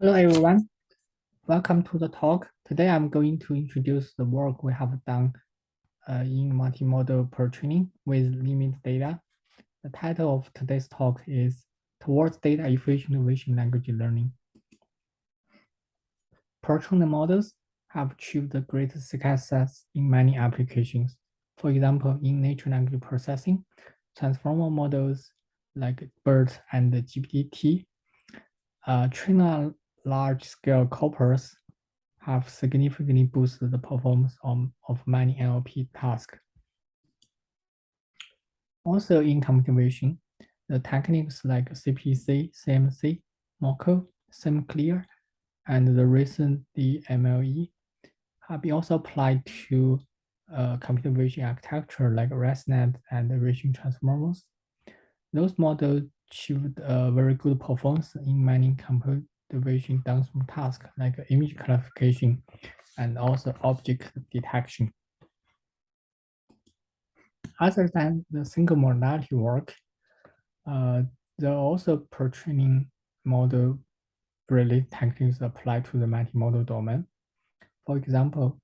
Hello everyone, welcome to the talk. Today I'm going to introduce the work we have done in multimodal pre-training with limited data. The title of today's talk is Towards Data Efficient Vision Language Learning. Pre-trained models have achieved great success in many applications. For example, in natural language processing, transformer models like BERT and GPT train on large-scale corpus have significantly boosted the performance of many NLP tasks. Also in computer vision, the techniques like CPC, CMC, MOCO, SimClear, and the recent DMLE have been also applied to computer vision architecture like ResNet and vision transformers. Those models achieved very good performance in many computer vision downstream tasks like image classification and also object detection. Other than the single modality work, there are also pre-training model related techniques applied to the multimodal domain. For example,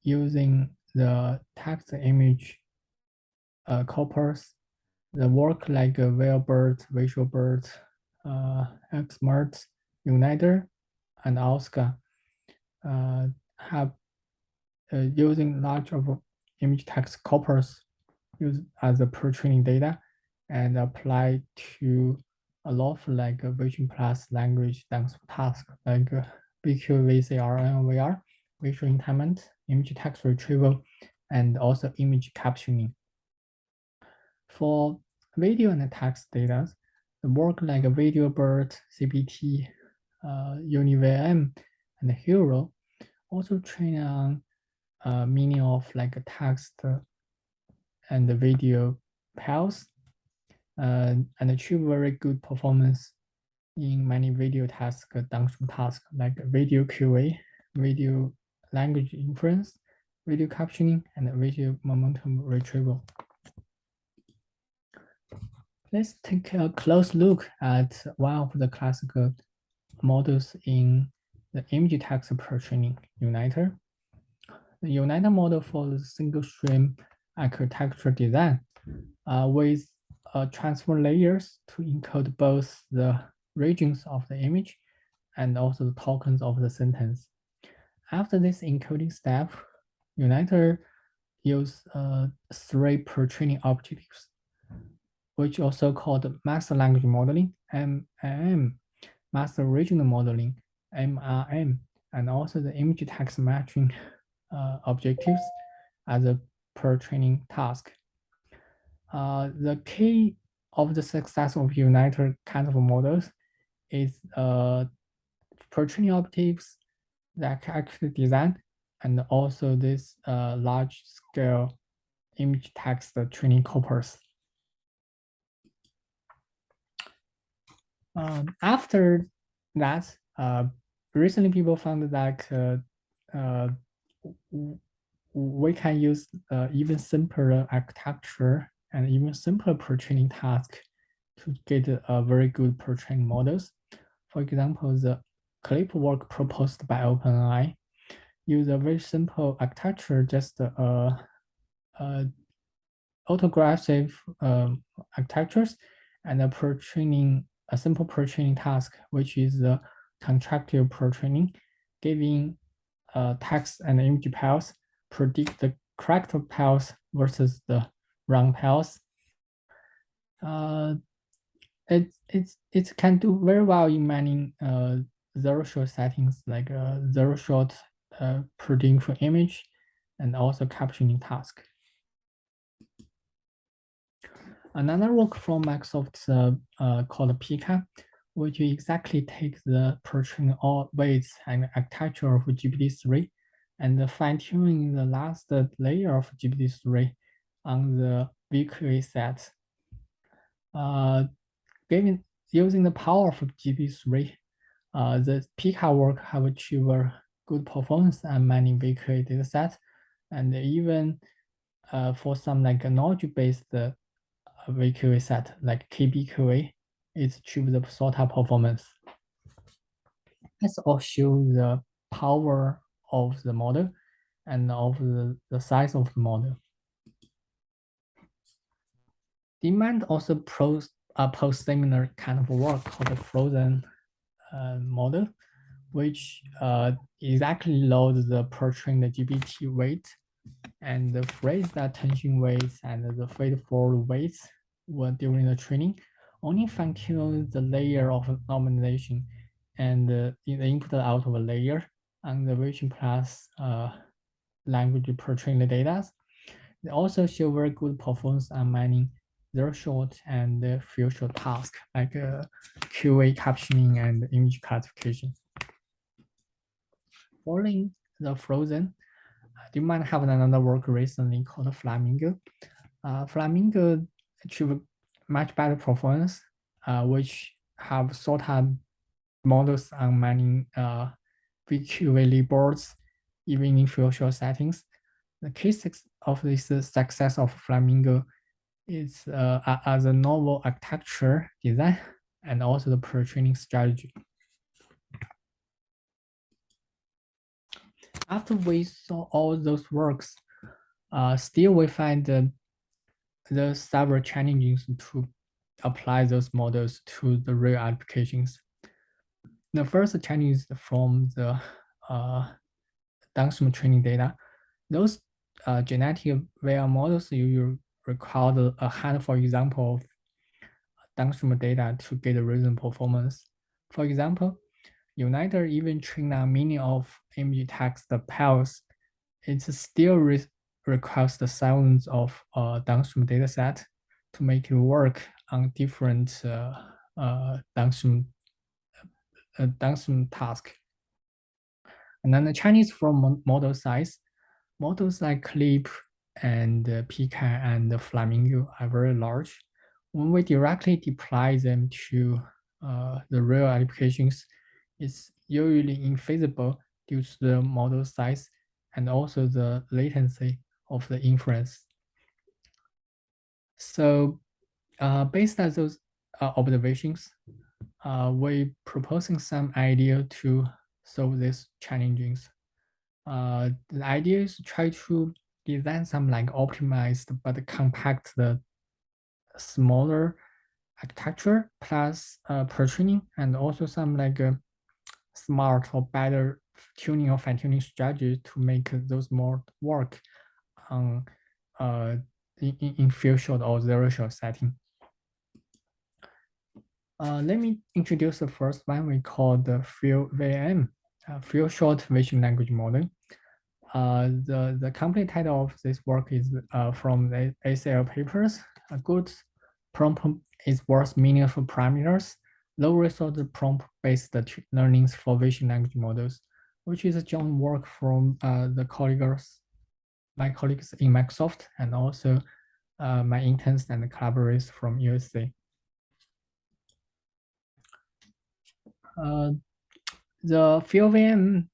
using the text image corpus, the work like VisualBird, VisualBird, XMert, Uniter, and Oscar have using large of image text corpus used as a pre-training data and apply to a lot of like vision plus language downstream tasks like BQVCRNVR, visual entailment, image text retrieval, and also image captioning. For video and text data, the work like VisualBird, CBT, UniVLM, and Hero also train on meaning of like a text and the video pairs and achieve very good performance in many video tasks, downstream tasks like video QA, video language inference, video captioning, and video momentum retrieval. Let's take a close look at one of the classical models in the image text pre-training, Uniter. The Uniter model follows single stream architecture design with transform layers to encode both the regions of the image and also the tokens of the sentence. After this encoding step, Uniter uses 3 pre-training objectives, which also called master language modeling, MLM, master regional modeling, MRM, and also the image text matching objectives as a pre-training task. The key of the success of Uniter kind of models is pre-training objectives that can actually design and also this large scale image text training corpus. After that, recently people found that we can use even simpler architecture and even simpler pre-training task to get very good pre-training models. For example, the clip work proposed by OpenAI use a very simple architecture, just autographic architectures and a simple pre-training task, which is the contractive pre-training, giving text and image pairs, predict the correct pairs versus the wrong pairs. It can do very well in many zero-shot settings like zero-shot predicting for image and also captioning task. Another work from Microsoft called Pika, which exactly takes the pre-training all weights and architecture of GPT-3 and fine-tuning the last layer of GPT-3 on the VQA set. Using the power of GPT-3, the Pika work have achieved good performance on many VQA datasets, and even for some like knowledge-based VQA set like KBQA, it achieved the SOTA performance. Let's all show the power of the model and of the size of the model. Demand also post similar kind of work called the frozen model, which exactly loads the per-trained GPT weight and the phrase attention weights and the feed-forward weights during the training. Only fine-tune the layer of normalization and the input-output layer and the vision plus language per-trained data. They also show very good performance on many zero-shot and few-shot tasks like QA captioning and image classification. Following the frozen, you might have another work recently called Flamingo. Flamingo achieved much better performance, which have sort-out models on many VQA boards, even in few-shot settings. The case of this success of Flamingo is as a novel architecture design and also the pre-training strategy. After we saw all those works, still we find the several challenges to apply those models to the real applications. The first challenge is from the downstream training data. Those genetic VL models you require a handful example of downstream data to get a reasonable performance. For example, you neither even train on many of image text pairs. It still requires the thousands of downstream data set to make it work on different downstream task. And then the Chinese from model size, models like Clip and Pecan and Flamingo are very large. When we directly deploy them to the real applications, it's usually infeasible due to the model size and also the latency of the inference. So based on those observations, we're proposing some idea to solve these challenges. The idea is to try to design some like optimized but compact the smaller architecture plus per-training and also some like smart or better tuning or fine-tuning strategy to make those more work on in few shot or zero shot setting. Let me introduce the first one we call the FewVLM, few shot vision language model. The complete title of this work is from the ACL papers. A good prompt is worth meaningful parameters. Low resource prompt-based learnings for vision language models, which is a joint work from my colleagues in Microsoft and also my interns and collaborators from USA. The FewVLM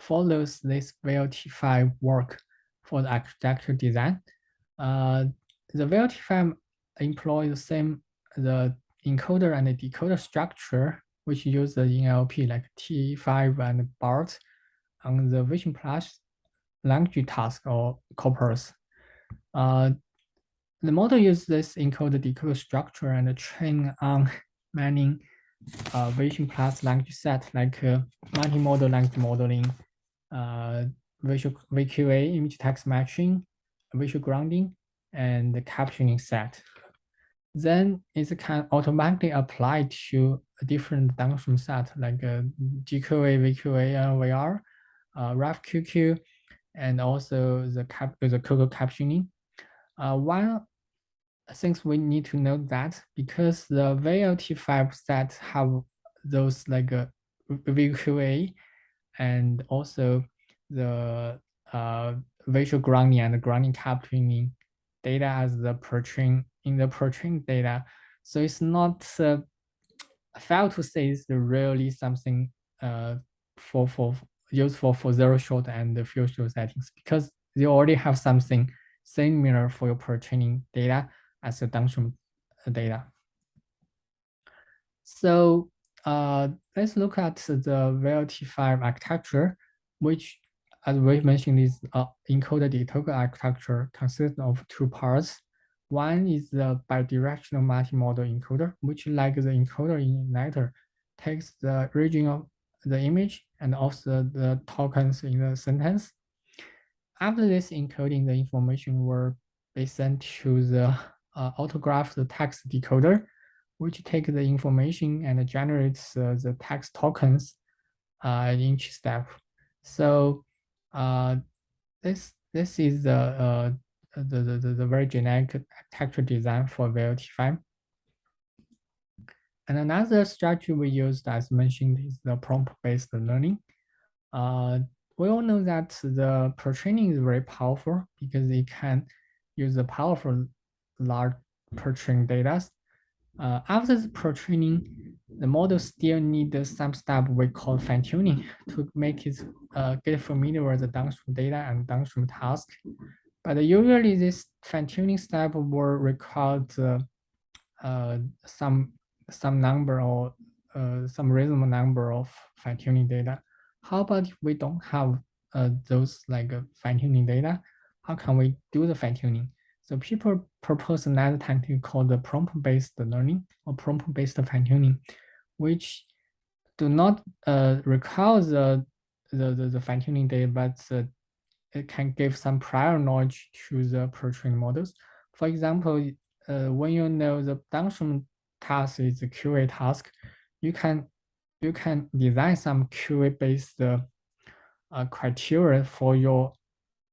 follows this VLT5 work for the architecture design. The VLT5 employs the encoder and the decoder structure, which use the NLP like T5 and BART on the vision plus language task or corpus. The model uses this encoder decoder structure and train on many vision plus language set like multimodal language modeling, visual VQA, image text matching, visual grounding, and the captioning set. Then it can automatically apply to a different downstream set like GQA, VQA, VR, RefQQ, and also the Coco captioning. One things we need to note that because the VLT5 set have those like VQA and also the visual grounding and grounding captioning data as the per-train data. So it's not fair to say it's really something for useful for zero shot and few shot settings because they already have something similar for your per-training data as the downstream data. So let's look at the VLT5 architecture, which, as we mentioned, is encoder-decoder architecture consists of two parts. One is the bidirectional multimodal encoder, which, like the encoder in Uniter, takes the region of the image and also the tokens in the sentence. After this encoding, the information will be sent to the autographed text decoder, which takes the information and generates the text tokens in each step. So this is the very generic architecture design for VLT5. And another strategy we used, as mentioned, is the prompt-based learning. We all know that the pre-training is very powerful because it can use the powerful large pre-trained data. After the pre-training, the model still needs some step we call fine-tuning to make it get familiar with the downstream data and downstream task. But usually this fine-tuning step will require some number or some reasonable number of fine-tuning data. How about if we don't have those like fine-tuning data? How can we do the fine-tuning? So people propose another technique called the prompt-based learning or prompt-based fine-tuning, which do not require the fine-tuning data, but it can give some prior knowledge to the pre-trained models. For example, when you know the downstream task is a QA task, you can design some QA-based criteria for your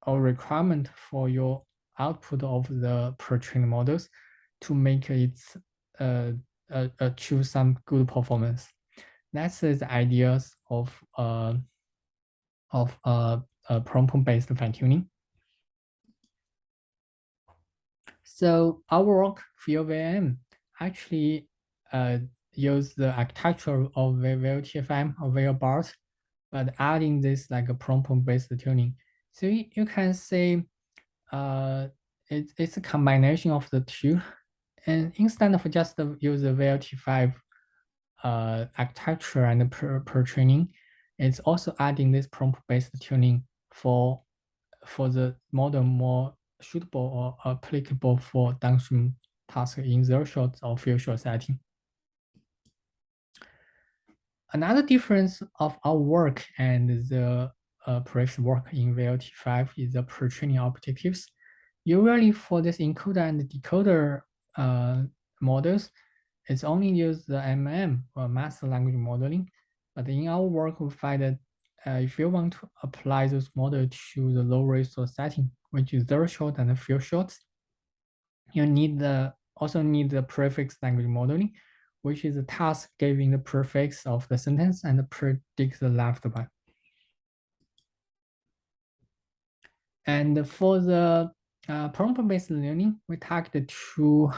or requirement for your output of the pre-trained models to make it achieve some good performance. That's the ideas of prompt-based fine-tuning. So our work, FewVLM, actually use the architecture of VLTFM or VLBART, but adding this like a prompt-based tuning. So you can say it's a combination of the two. And instead of just use the VLT5 architecture and pre-training, it's also adding this prompt-based tuning for the model more suitable or applicable for downstream tasks in zero-shot or few-shot setting. Another difference of our work and the previous work in VLT5 is the pre-training objectives. Usually for this encoder and decoder models, it's only use the MM or master language modeling. But in our work, we find that if you want to apply this model to the low resource setting, which is zero-shot and few-shot, you also need the prefix language modeling, which is a task giving the prefix of the sentence and predict the left one. And for the prompt-based learning, we target two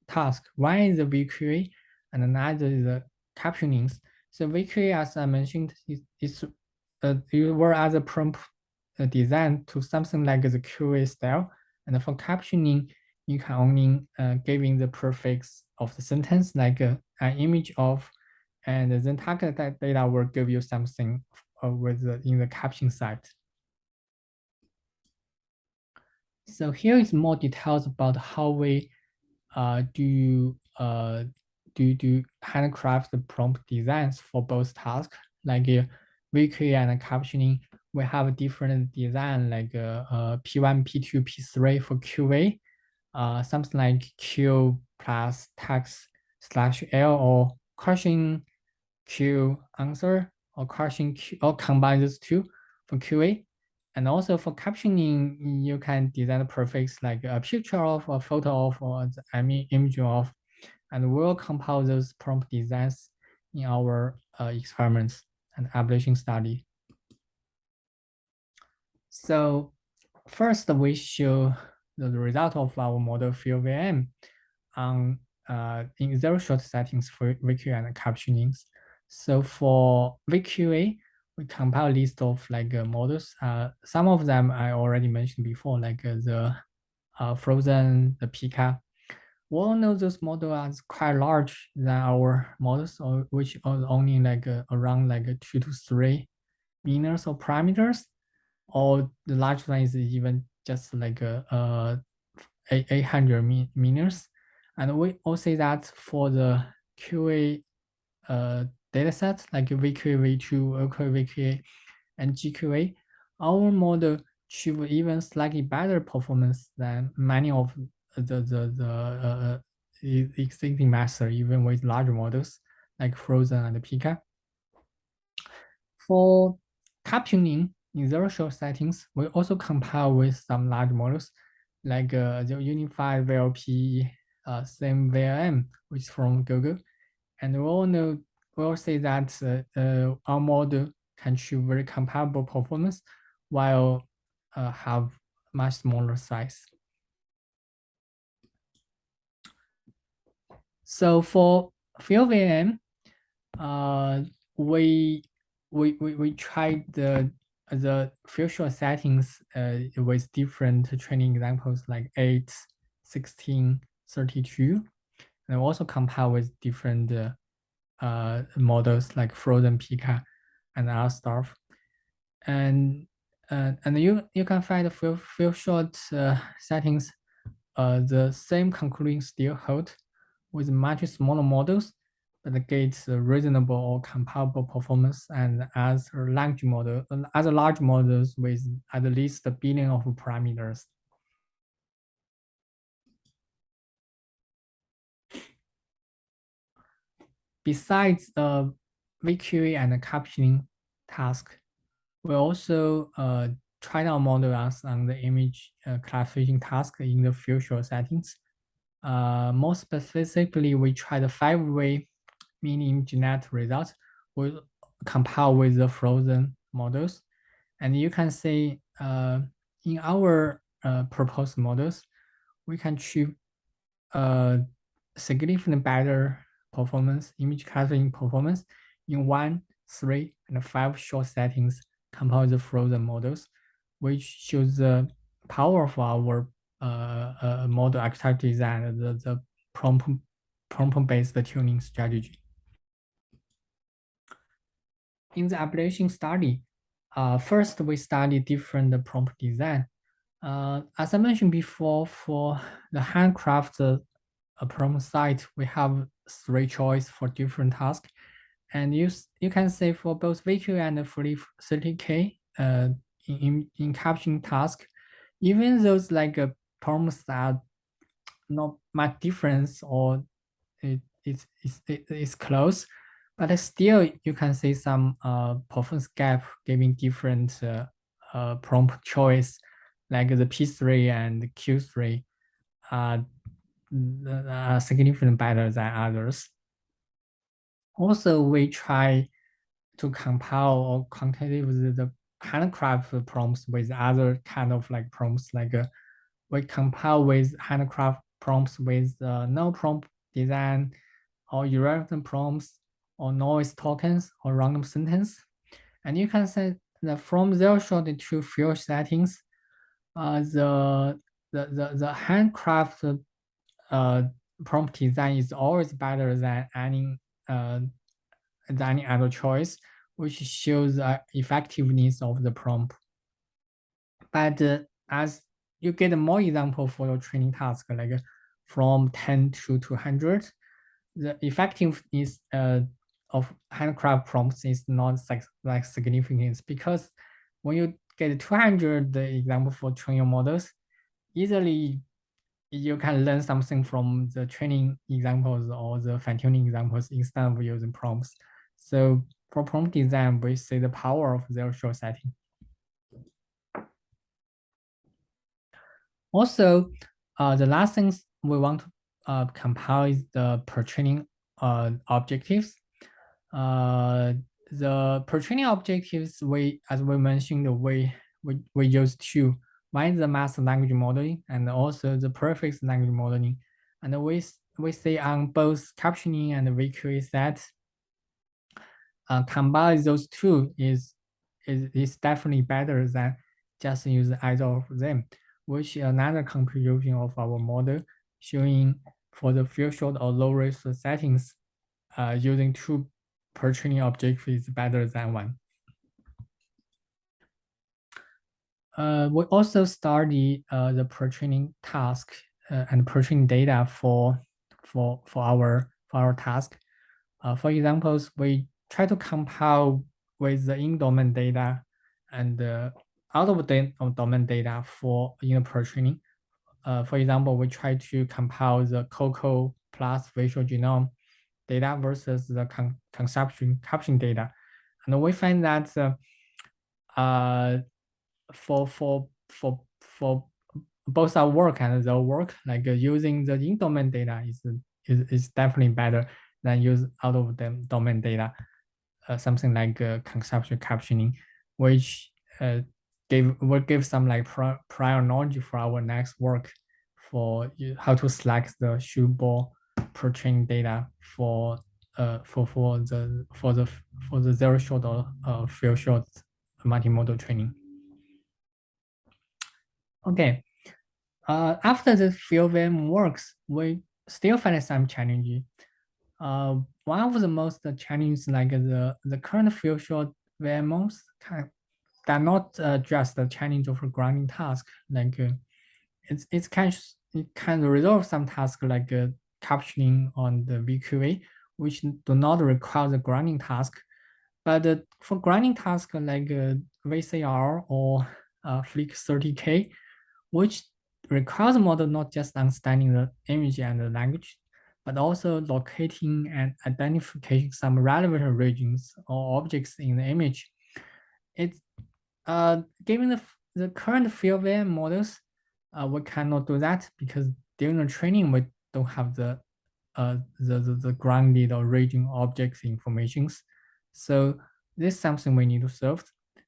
tasks. One is the VQA and another is the captionings. So VQA, as I mentioned, is you were as a prompt design to something like the QA style. And for captioning, you can only giving the prefix of the sentence like an image of, and then target that data will give you something in the caption side. So here is more details about how we do handcraft the prompt designs for both tasks, like VQA and captioning. We have different design like P1, P2, P3 for QA, something like Q plus text / L or question Q answer or question Q, or combine those two for QA. And also for captioning, you can design a prefix like a picture of, a photo of, or the image of, and we'll compile those prompt designs in our experiments and application study. So first, we show the result of our model FewVLM on in zero-shot settings for VQA and captionings. So for VQA, we compile a list of like models. Some of them I already mentioned before, like the Frozen, the Pika. all know those models are quite large than our models, which are only like around like 2 to 3 minors or parameters, or the large one is even just like 800 minors. And we all say that for the QA dataset like VQA, V2, OQA, VQA, and GQA, our model achieve even slightly better performance than many of the existing methods, even with large models like Frozen and Pika. For captioning in zero-shot settings, we also compile with some large models like the Unified VLP, SimVLM, which is from Google. And we all know, we all say that our model can achieve very comparable performance while have much smaller size. So for FewVLM, we tried the future settings with different training examples like 8, 16, 32, and also compare with different models like Frozen, Pika, and other stuff. And you can find the few short settings. The same conclusion still hold with much smaller models, but gets reasonable or comparable performance, and as a large model, as a large models with at least a billion of parameters. Besides the VQA and the captioning task, we also tried our model as on the image classification task in the future settings. More specifically, we tried the 5-way mini ImageNet results. We compare with the Frozen models. And you can see in our proposed models, we can achieve significantly better performance, image classification performance in 1, 3, and 5 short settings compared to the Frozen models, which shows the power of our model architecture design, the prompt-based tuning strategy. In the application study, first we study different prompt design. As I mentioned before, for the handcraft prompt site, we have 3 choices for different tasks. And you can say for both VQ and 30K in captioning task, even those like prompts are not much difference or it's close, but still you can see some performance gap giving different prompt choice, like the P3 and Q3 are significantly better than others. Also, we try to compile or compare the handcraft prompts with other kind of like prompts, like we compile with handcraft prompts with no prompt design or irrelevant prompts or noise tokens or random sentence. And you can say that from zero shot to few settings, the handcraft prompt design is always better than any other choice, which shows the effectiveness of the prompt. But as you get more example for your training task, like from 10 to 200, the effectiveness of handcraft prompts is not like significant, because when you get 200 the example for training models, easily you can learn something from the training examples or the fine-tuning examples instead of using prompts. So for prompt design, we see the power of zero-shot setting. Also, the last things we want to compile is the pre-training objectives. The pre-training objectives, as we mentioned, we use 2. One is the master language modeling and also the prefix language modeling. And we say on both captioning and VQA set, combine those 2 is definitely better than just use either of them, which is another contribution of our model, showing for the few short or low risk settings, using two pre-training objects is better than one. We also study the pre-training task and pre-training data for our task. For examples, we try to compile with the in-domain data and out of domain data for in the pre-training. For example, we try to compile the COCO plus visual genome data versus the caption data, and we find that for both our work and their work, like using the in-domain data is definitely better than use out of the domain data, something like conceptual captioning, which will give some like prior knowledge for our next work for how to select the suitable pre-trained data for the zero shot or few shot multimodal training. Okay, after the FewVLM works, we still find some challenging. One of the most challenges, like the current few short VMOs, they're not just the challenge of a grounding task. Like it can resolve some tasks like captioning on the VQA, which do not require the grounding task. But for grounding tasks like VCR or Flick 30K, which requires the model not just understanding the image and the language, but also locating and identifying some relevant regions or objects in the image. It's given the current FewVLM models, we cannot do that because during the training we don't have the grounded or region objects informations. So this is something we need to solve.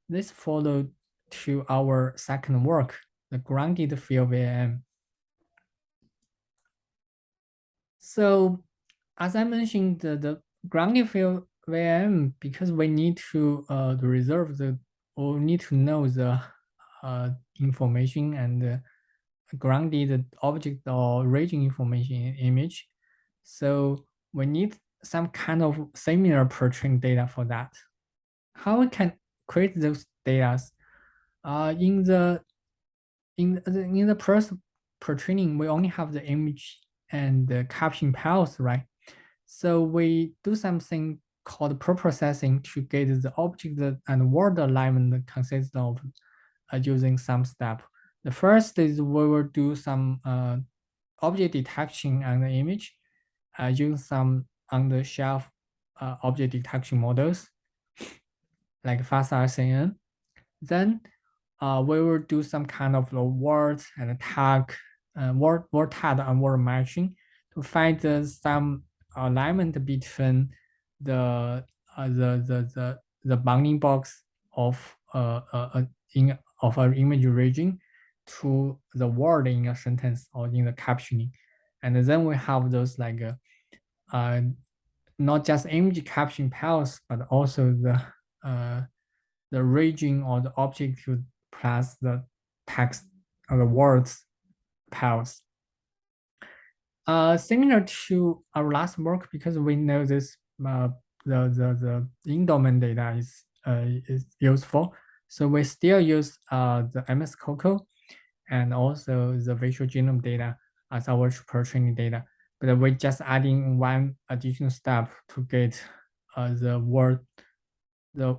This followed to our second work, the grounded FewVLM. So as I mentioned, the grounded FewVLM, because we need to reserve or need to know the information and grounded object or region information in image. So we need some kind of similar pre-trained data for that. How we can create those data? In the first pre-training, we only have the image and the caption pairs, right? So we do something called pre-processing to get the object and word alignment consists of using some step. The first is we will do some object detection on the image, using some on-the-shelf object detection models like FastRCN. Then we will do some kind of words and tag, word tag and word matching to find some alignment between the bounding box of an image region to the word in a sentence or in the captioning, and then we have those like not just image caption pairs, but also the region or the object plus the text or the words pairs. Similar to our last work, because we know this the in-domain data is useful, so we still use the MS COCO and also the visual genome data as our pre-training data, but we're just adding one additional step to get the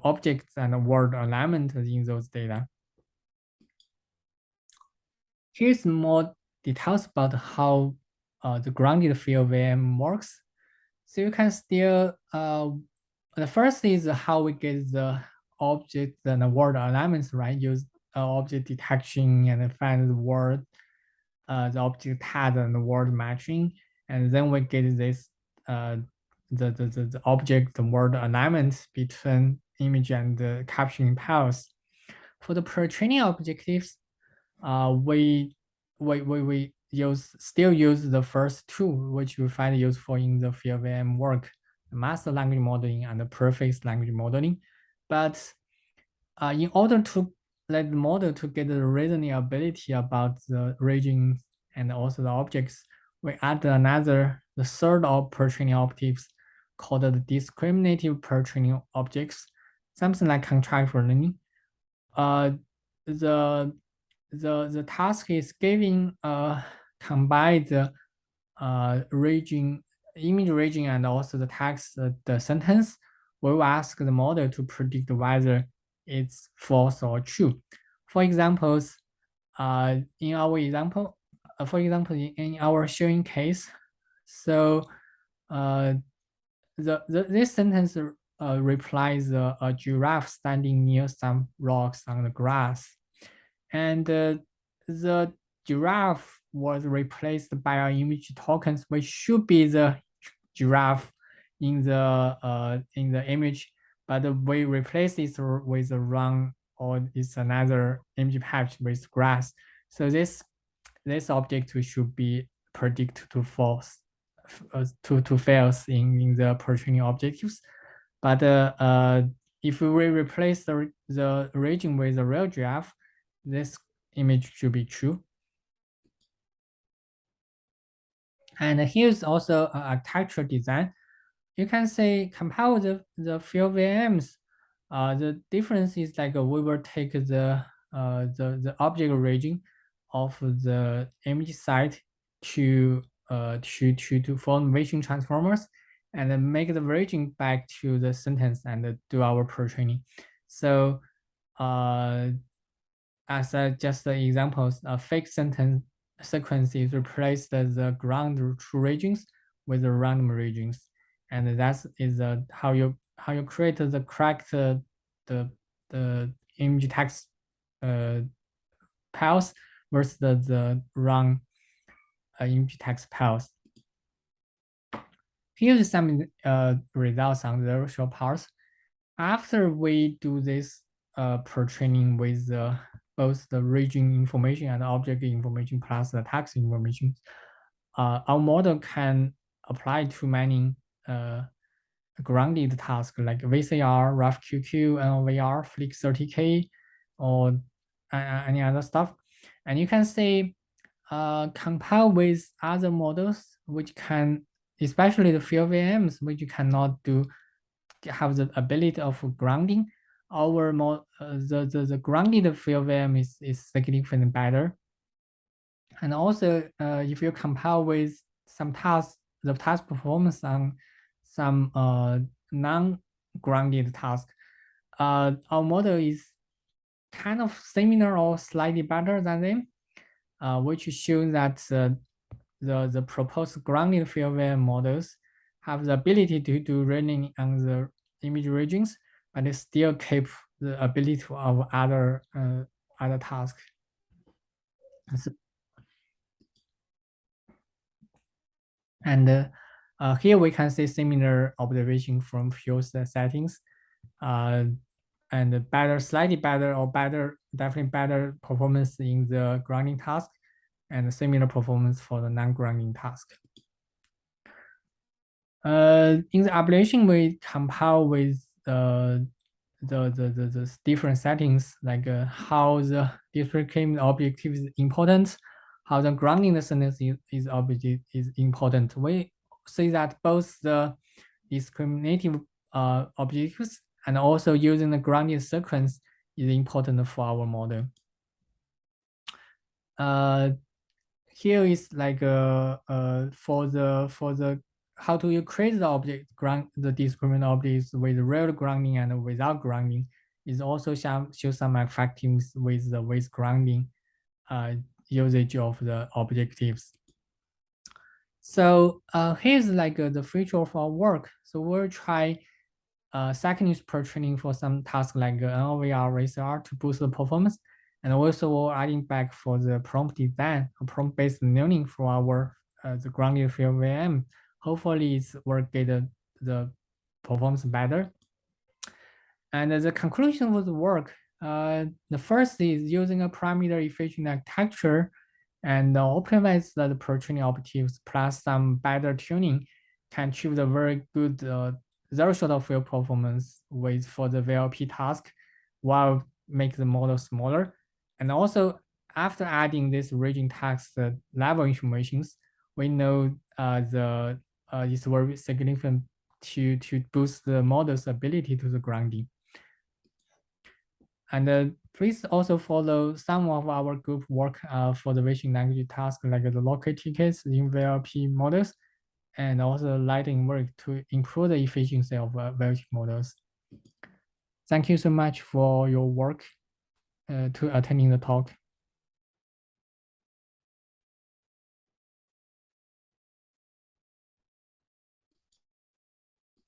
objects and the word alignment in those data. Here's more details about how the grounded FewVLM works. So you can still, the first is how we get the object and the word alignments, right? Use object detection and find the word, the object tag and the word matching. And then we get this, the object, the word alignment between image and the captioning pairs. For the pre-training objectives, we still use the first two, which we find useful in the FewVLM work, the master language modeling and the prefix language modeling. But in order to let the model to get the reasoning ability about the regions and also the objects, we add the third of pretraining objectives called the discriminative pretraining objects, something like contractual learning. The task is giving combine the region, image region, and also the text, the sentence. We will ask the model to predict whether it's false or true. For examples, in our example, in our showing case, so this sentence replies a giraffe standing near some rocks on the grass, and the giraffe was replaced by an image tokens, which should be the giraffe in the image, but we replace it with a wrong, or it's another image patch with grass. So this object should be predicted to false, to fails in the pretraining objectives. But if we replace the region with a real giraffe, this image should be true. And here's also a architecture design. You can say compile the few VMs. The difference is like we will take the object region of the image site to form vision transformers, and then make the region back to the sentence and do our pre-training. So as just the examples, a fake sentence sequence is replaced the ground true regions with the random regions, and that is how you create the correct the image text pairs versus the wrong image text pairs. Here's some results on the short parts. After we do this pre-training with both the region information and object information plus the text information, our model can apply to many grounded tasks like VCR, RefQQ, NOVR, Flick 30K, or any other stuff. And you can say compile with other models which can, especially the FewVLMs, which cannot have the ability of grounding. Our the grounded FewVLM is significantly better. And also, if you compare with some tasks, the task performance on some non-grounded task, our model is kind of similar or slightly better than them, which shows that the proposed grounded FewVLM models have the ability to do learning on the image regions, but they still keep the ability of other tasks. And here we can see similar observation from few settings, and better, slightly better, or better, definitely better performance in the grounding task, and similar performance for the non-grounding task. In the application, we compile with the different settings, like how the discrete objective is important, how the grounding the sentence is important. We see that both the discriminative objectives and also using the grounding sequence is important for our model. Here is like for the how do you create the object, the discriminant objects with real grounding and without grounding, is also show some effectiveness with grounding usage of the objectives. So here's like the future of our work. So we'll try secondaries pre-training for some tasks like NOVR, VCR to boost the performance. And also we're adding back for the prompt design, prompt-based learning for our the grounded FewVLM. Hopefully it will get the performance better. And the conclusion of the work, the first is using a parameter efficient architecture and optimize the pre-training objectives plus some better tuning can achieve the very good zero shot of fail performance for the VLP task while make the model smaller. And also after adding this region text level informations, we know it's very significant to boost the model's ability to the grounding. And please also follow some of our group work for the vision language task, like the local tickets in VLP models, and also lighting work to improve the efficiency of VLP models. Thank you so much for your work to attending the talk.